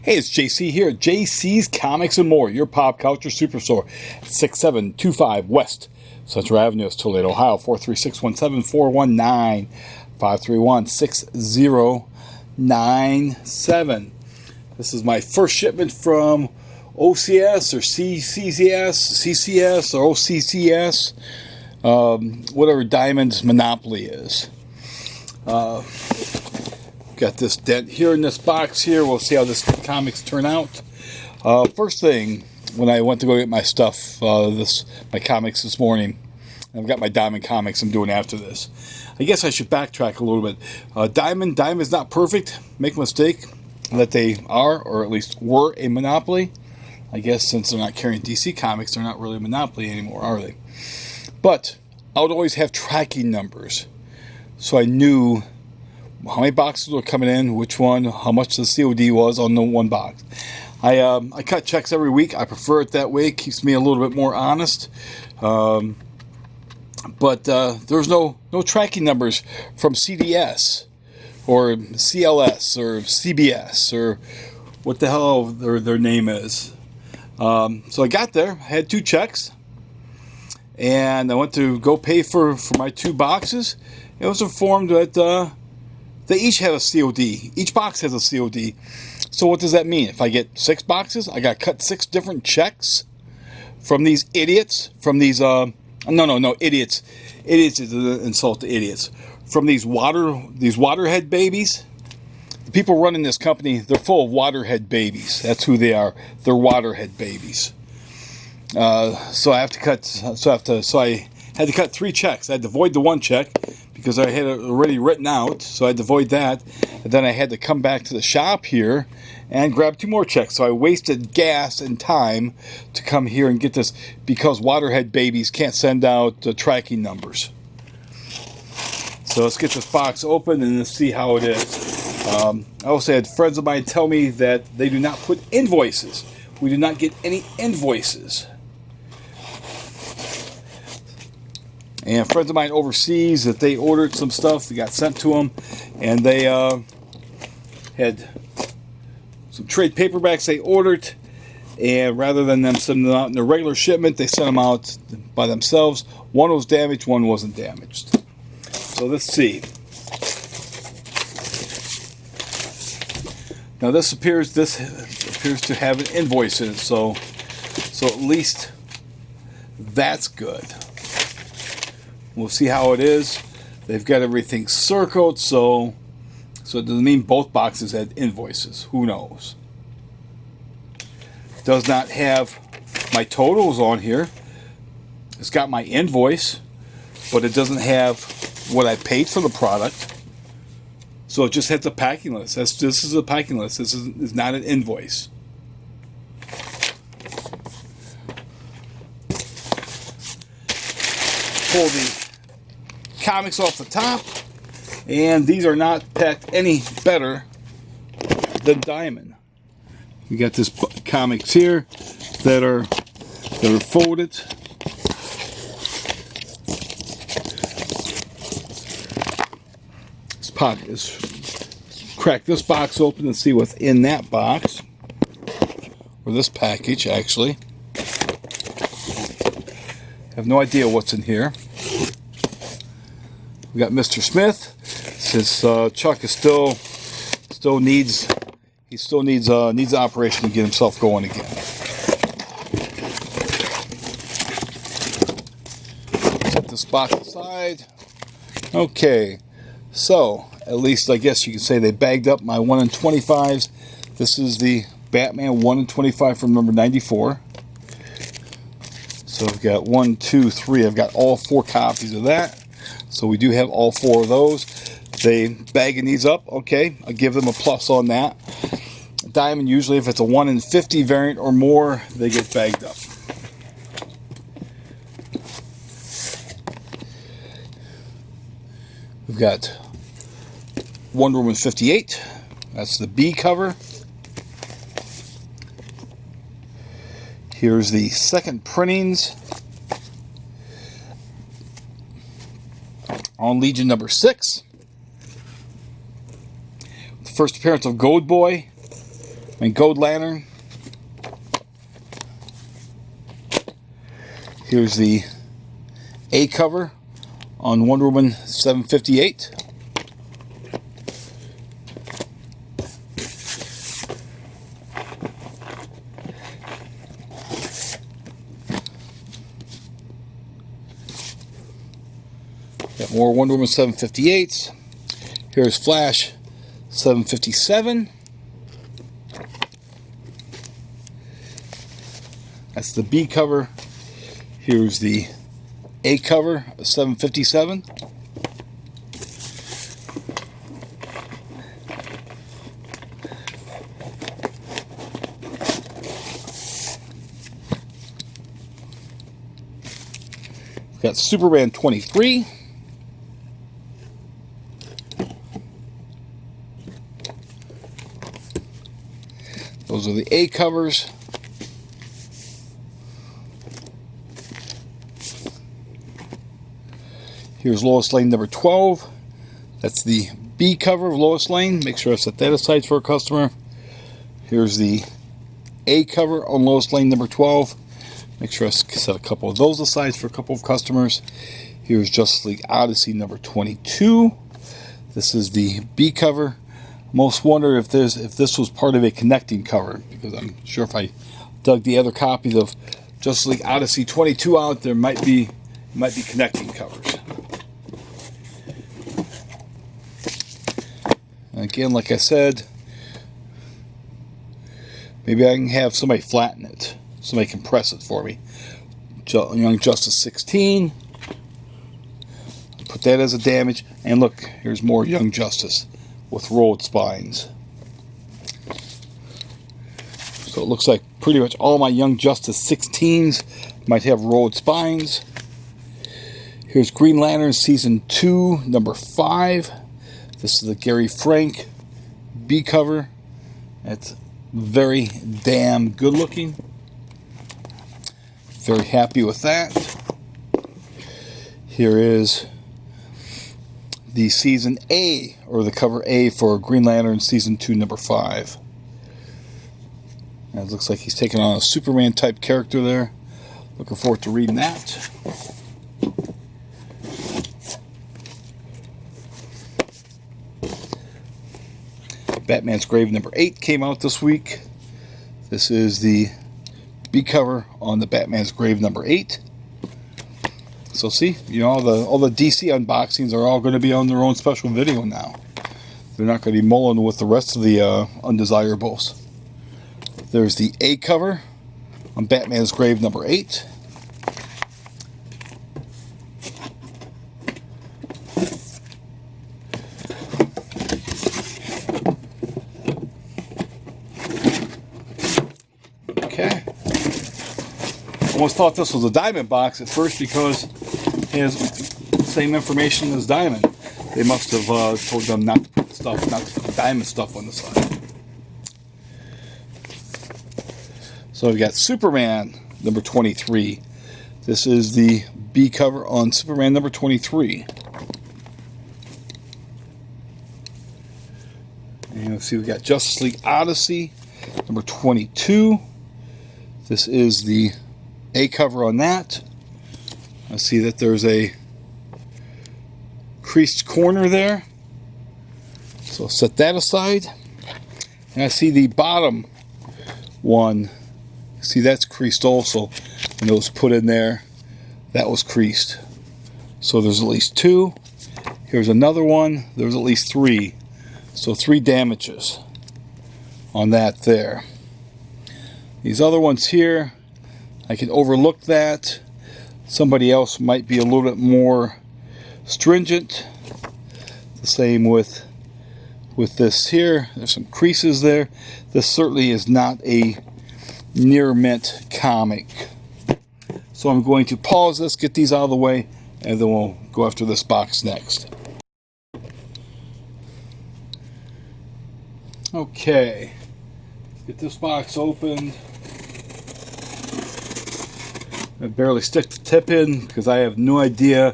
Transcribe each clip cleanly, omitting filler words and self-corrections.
Hey, it's JC here at DCeased Comics and More, your pop culture superstore at 6725 West Central Avenue, Toledo, Ohio, 436-17419-531-6097. This is my first shipment from OCS or CCS or OCCS, whatever Diamond's monopoly is. Got this dent here in this box here. We'll see how this comics turn out. First thing, when I went to go get my stuff, my comics this morning, I've got my Diamond comics I'm doing after this. I guess I should backtrack a little bit. Diamond is not perfect. Make a mistake that they are, or at least were, a monopoly. I guess since they're not carrying DC comics, they're not really a monopoly anymore, are they? But I would always have tracking numbers, so I knew how many boxes were coming in, which one, how much the COD was on the one box. I cut checks every week. I prefer it that way. It keeps me a little bit more honest. But there's no tracking numbers from CDS or CLS or CBS or what the hell their name is. So I got there, I had two checks, and I went to go pay for my two boxes. I was informed that they each have a COD. Each box has a COD. So what does that mean? If I get 6 boxes, I got to cut 6 different checks from these idiots. From these idiots. Idiots is an insult to idiots. From these waterhead babies. The people running this company, they're full of waterhead babies. That's who they are. They're waterhead babies. So I had to cut 3 checks. I had to void the one check because I had it already written out, so I had to void that. And then I had to come back to the shop here and grab 2 more checks. So I wasted gas and time to come here and get this because waterhead babies can't send out tracking numbers. So let's get this box open and let's see how it is. I also had friends of mine tell me that they do not put invoices. We do not get any invoices. And friends of mine overseas, that they ordered some stuff that got sent to them, and they had some trade paperbacks they ordered, and rather than them sending them out in a regular shipment, they sent them out by themselves. One was damaged, one wasn't damaged. So let's see. Now this appears to have an invoice in it, so at least that's good. We'll see how it is. They've got everything circled, so it doesn't mean both boxes had invoices. Who knows? Does not have my totals on here. It's got my invoice, but it doesn't have what I paid for the product. So it just has a packing list. This is a packing list. This is not an invoice. Pull the comics off the top, and these are not packed any better than Diamond. We got this comics here that are folded. Let's crack this box open and see what's in that box, or this package actually. I have no idea what's in here. We got Mr. Smith. Since Chuck is still needs operation to get himself going again. Set this box aside. Okay, so at least I guess you can say they bagged up my 1 in 25s. This is the Batman 1 in 25 from number 94. So I've got 1, 2, 3. I've got all 4 copies of that. So we do have all 4 of those. They bagging these up. Okay, I'll give them a plus on that. Diamond, usually if it's a 1 in 50 variant or more, they get bagged up. We've got Wonder Woman 58. That's the B cover. Here's the second printings on Legion number 6. The first appearance of Gold Boy. and Gold Lantern. Here's the A cover on Wonder Woman 758. Got more Wonder Woman 758s. Here's Flash 757. That's the B cover. Here's the A cover of 757. We've got Superman 23. Those are the A covers. Here's Lois Lane number 12. That's the B cover of Lois Lane. Make sure I set that aside for a customer. Here's the A cover on Lois Lane number 12. Make sure I set a couple of those aside for a couple of customers. Here's Justice League Odyssey number 22. This is the B cover. Most wonder if this was part of a connecting cover, because I'm sure if I dug the other copies of Justice League Odyssey 22 out, there might be connecting covers. And again, like I said, maybe I can have somebody flatten it, somebody compress it for me. Young Justice 16. Put that as a damage, and look, here's more Young Justice with rolled spines. So it looks like pretty much all my Young Justice 16s might have rolled spines. Here's Green Lantern Season 2, number 5. This is the Gary Frank B cover. It's very damn good looking. Very happy with that. Here is the Season A, or the cover A for Green Lantern Season 2, number 5. And it looks like he's taking on a Superman type character there. Looking forward to reading that. Batman's Grave number 8 came out this week. This is the B cover on the Batman's Grave number 8. So see, you know, all the DC unboxings are all going to be on their own special video now. They're not going to be mulling with the rest of the undesirables. There's the A cover on Batman's Grave number 8. Okay. Almost thought this was a Diamond box at first because it has the same information as Diamond. They must have told them not to put Diamond stuff on the side. So we've got Superman number 23. This is the B cover on Superman number 23. And you'll see we got Justice League Odyssey number 22. This is the A cover on that. I see that there's a creased corner there. So I'll set that aside. And I see the bottom one. See, that's creased also. When it was put in there, that was creased. So there's at least 2. Here's another one. There's at least 3. So 3 damages on that there. These other ones here, I can overlook that. Somebody else might be a little bit more stringent. The same with this here. There's some creases there. This certainly is not a near mint comic. So I'm going to pause this, get these out of the way, and then we'll go after this box next. Okay, let's get this box opened. I barely stick the tip in because I have no idea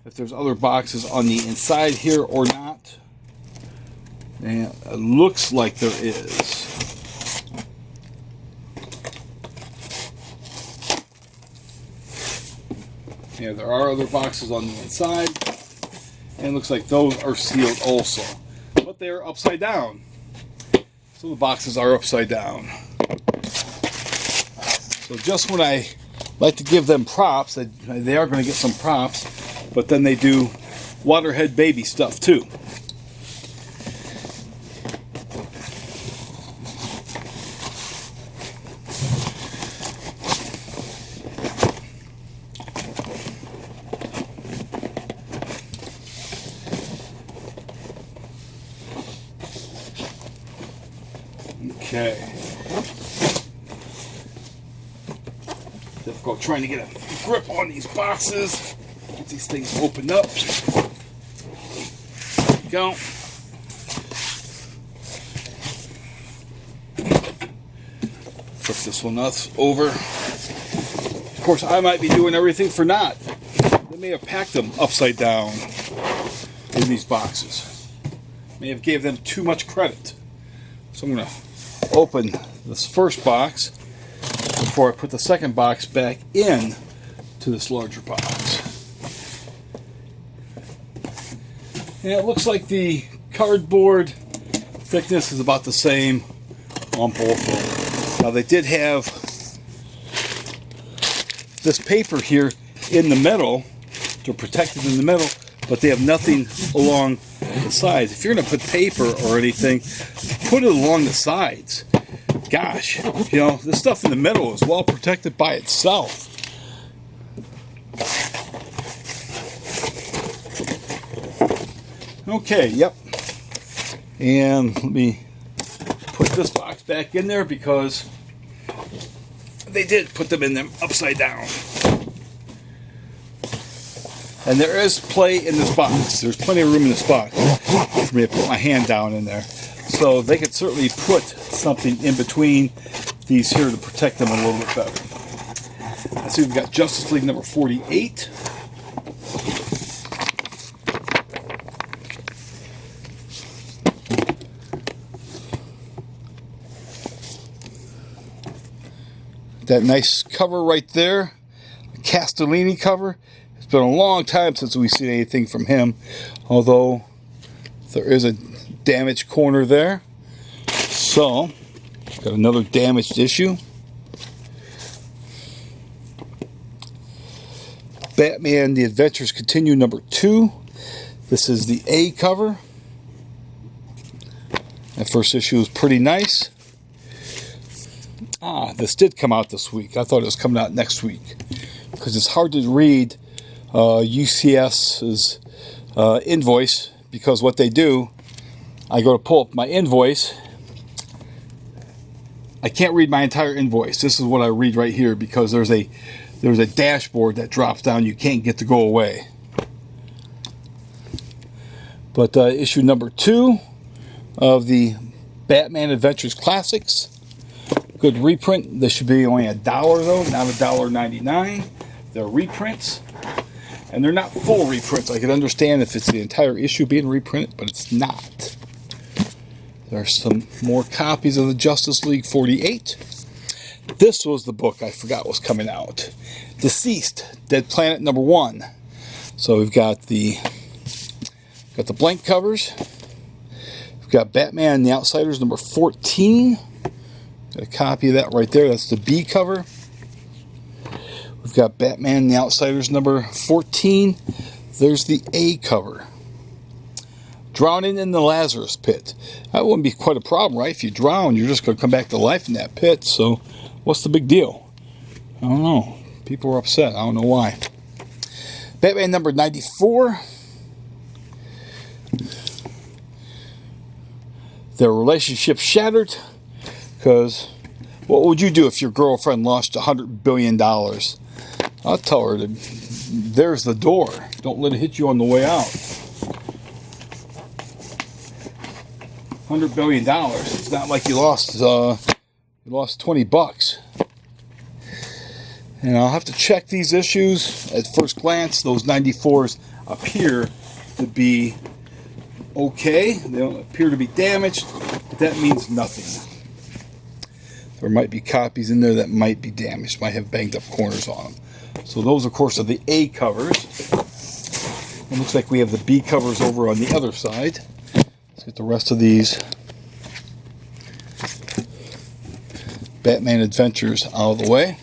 if there's other boxes on the inside here or not. And it looks like there is. Yeah, there are other boxes on the inside, and it looks like those are sealed also, but they're upside down. So the boxes are upside down. So just when I like to give them props, they are going to get some props, but then they do Waterhead baby stuff too. Okay. Difficult trying to get a grip on these boxes. Get these things opened up. There we go. Flip this one over. Of course, I might be doing everything for naught. They may have packed them upside down in these boxes. May have gave them too much credit. So I'm going to open this first box before I put the second box back in to this larger box. And it looks like the cardboard thickness is about the same on both of them. Now they did have this paper here in the middle to protect it in the middle, but they have nothing along the sides. If you're going to put paper or anything, put it along the sides. Gosh, you know, this stuff in the middle is well protected by itself. Okay, yep. And let me put this box back in there because they did put them in them upside down. And there is play in this box. There's plenty of room in this box for me to put my hand down in there. So they could certainly put something in between these here to protect them a little bit better. Let's see, we've got Justice League number 48. That nice cover right there, Castellini cover. It's been a long time since we've seen anything from him, although there is a damaged corner there. So, got another damaged issue. Batman The Adventures Continue number 2. This is the A cover. That first issue was pretty nice. This did come out this week. I thought it was coming out next week because it's hard to read UCS's invoice, because what they do, I go to pull up my invoice. I can't read my entire invoice. This is what I read right here because there's a dashboard that drops down. You can't get to go away. But issue number 2 of the Batman Adventures Classics. Good reprint. This should be only $1 though, not $1.99. They're reprints. And they're not full reprints. I can understand if it's the entire issue being reprinted, but it's not. There's some more copies of the Justice League 48. This was the book I forgot was coming out. DCeased, Dead Planet number 1. So we've got the blank covers. We've got Batman and the Outsiders number 14. Got a copy of that right there. That's the B cover. We've got Batman and the Outsiders number 14. There's the A cover. Drowning in the Lazarus Pit. That wouldn't be quite a problem, right? If you drown, you're just going to come back to life in that pit. So what's the big deal? I don't know. People were upset. I don't know why. Batman number 94. Their relationship shattered. Because what would you do if your girlfriend lost $100 billion? I'll tell her, there's the door. Don't let it hit you on the way out. $100 billion. It's not like you lost $20. And I'll have to check these issues. At first glance, those 94s appear to be okay. They don't appear to be damaged, but that means nothing. There might be copies in there that might be damaged, might have banged up corners on them. So those, of course, are the A covers. It looks like we have the B covers over on the other side. Let's get the rest of these Batman Adventures out of the way.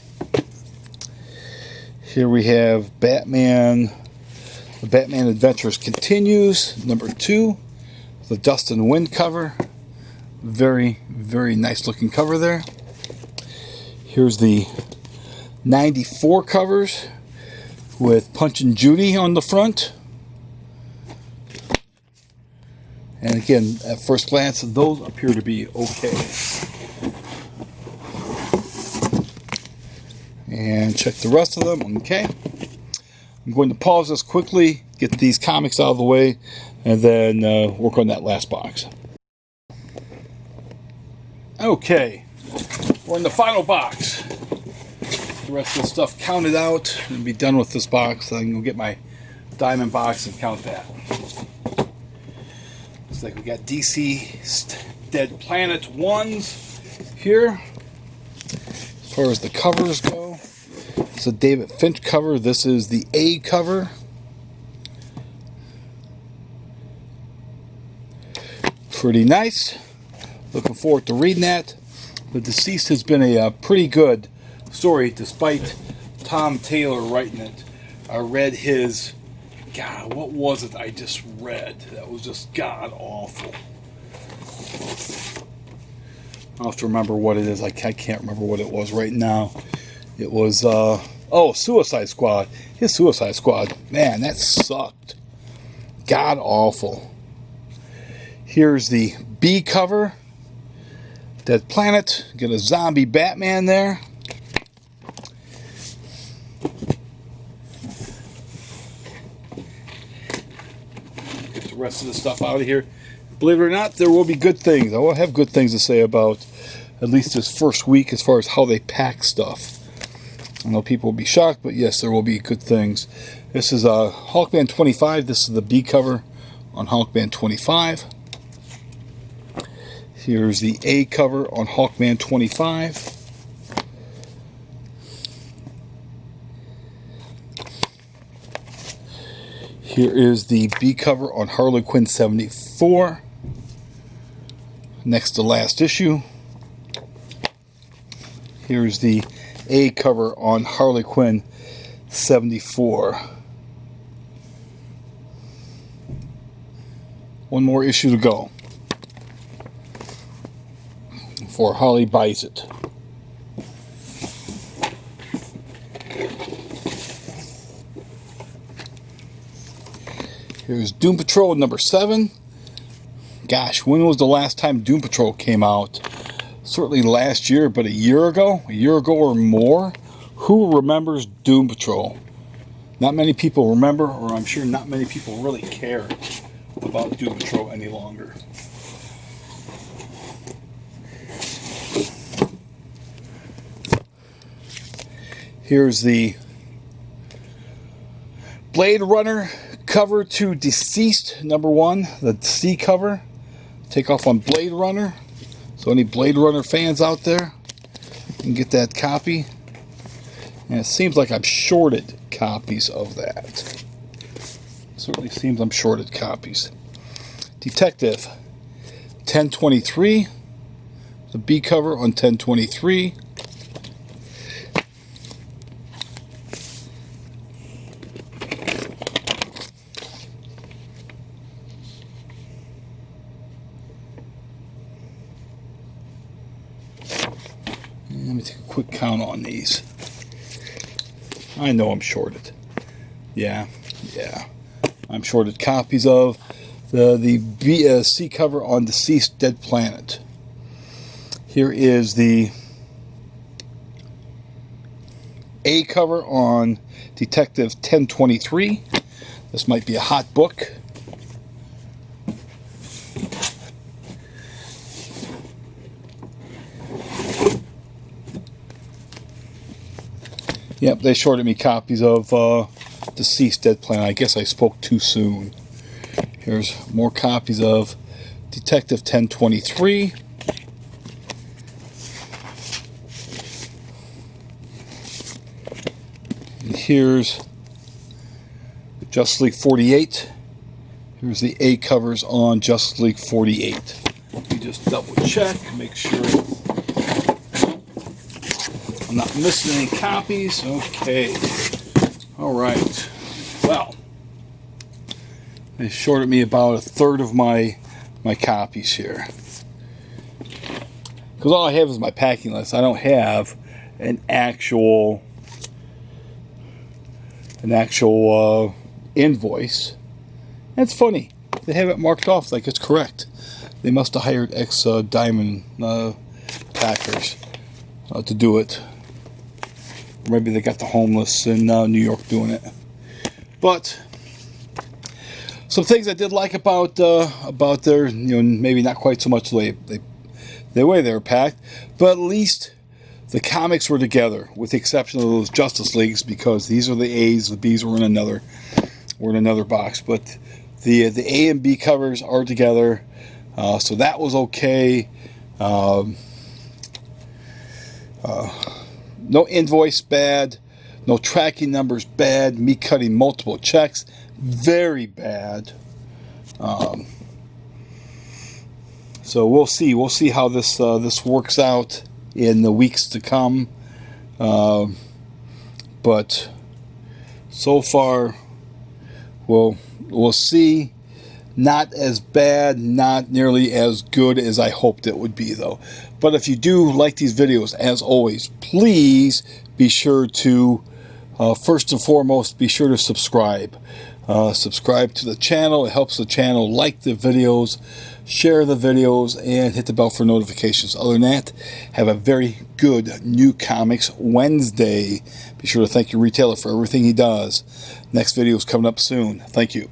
Here we have Batman. The Batman Adventures Continues, number 2. The Dust and Wind cover. Very, very nice looking cover there. Here's the 94 covers with Punch and Judy on the front. And again, at first glance, those appear to be okay. And check the rest of them. Okay. I'm going to pause this quickly, get these comics out of the way, and then work on that last box. Okay. We're in the final box. The rest of the stuff counted out and be done with this box. I can go get my diamond box and count that. Looks like we got DCeased Dead Planet 1s here. As far as the covers go, it's a David Finch cover. This is the A cover. Pretty nice. Looking forward to reading that. The DCeased has been a pretty good story, despite Tom Taylor writing it. I read his, God, what was it I just read? That was just god awful. I'll have to remember what it is. I can't remember what it was right now. It was, Suicide Squad. His Suicide Squad. Man, that sucked. God awful. Here's the B cover. Dead Planet. Get a zombie Batman there. Get the rest of the stuff out of here. Believe it or not, there will be good things. I will have good things to say about at least this first week as far as how they pack stuff. I know people will be shocked, but yes, there will be good things. This is Hawkman 25. This is the B cover on Hawkman 25. Here's the A cover on Hawkman 25. Here is the B cover on Harley Quinn 74. Next to last issue. Here's the A cover on Harley Quinn 74. One more issue to go before Harley buys it. Here's Doom Patrol number 7. Gosh, when was the last time Doom Patrol came out? Certainly last year, but a year ago or more. Who remembers Doom Patrol? Not many people remember, or I'm sure not many people really care about Doom Patrol any longer. Here's the Blade Runner cover to DCeased number 1, the C cover. Take off on Blade Runner. So any Blade Runner fans out there can get that copy. And it seems like I'm shorted copies of that. Certainly seems I'm shorted copies. Detective 1023. The B cover on 1023. Let me take a quick count on these. I know I'm shorted. Yeah. I'm shorted copies of the C cover on DCeased Dead Planet. Here is the A cover on Detective 1023. This might be a hot book. Yep, they shorted me copies of DCeased Dead Planet. I guess I spoke too soon. Here's more copies of Detective 1023. And here's Justice League 48. Here's the A covers on Justice League 48. Let me just double check, make sure I'm not missing any copies. Okay. All right. Well, they shorted me about a third of my copies here. Because all I have is my packing list. I don't have an actual invoice. That's funny. They have it marked off like it's correct. They must have hired ex-Diamond packers to do it. Or maybe they got the homeless in New York doing it. But some things I did like about their, maybe not quite so much the way they were packed, but at least the comics were together, with the exception of those Justice Leagues, because these are the A's, the B's were in another box. But the A and B covers are together, so that was okay. No invoice bad, no tracking numbers bad, me cutting multiple checks very bad. So we'll see how this works out in the weeks to come. But so far, we'll see. Not as bad, not nearly as good as I hoped it would be, though. But if you do like these videos, as always, please be sure to, first and foremost, be sure to subscribe. Subscribe to the channel. It helps the channel. Like the videos, share the videos, and hit the bell for notifications. Other than that, have a very good New Comics Wednesday. Be sure to thank your retailer for everything he does. Next video is coming up soon. Thank you.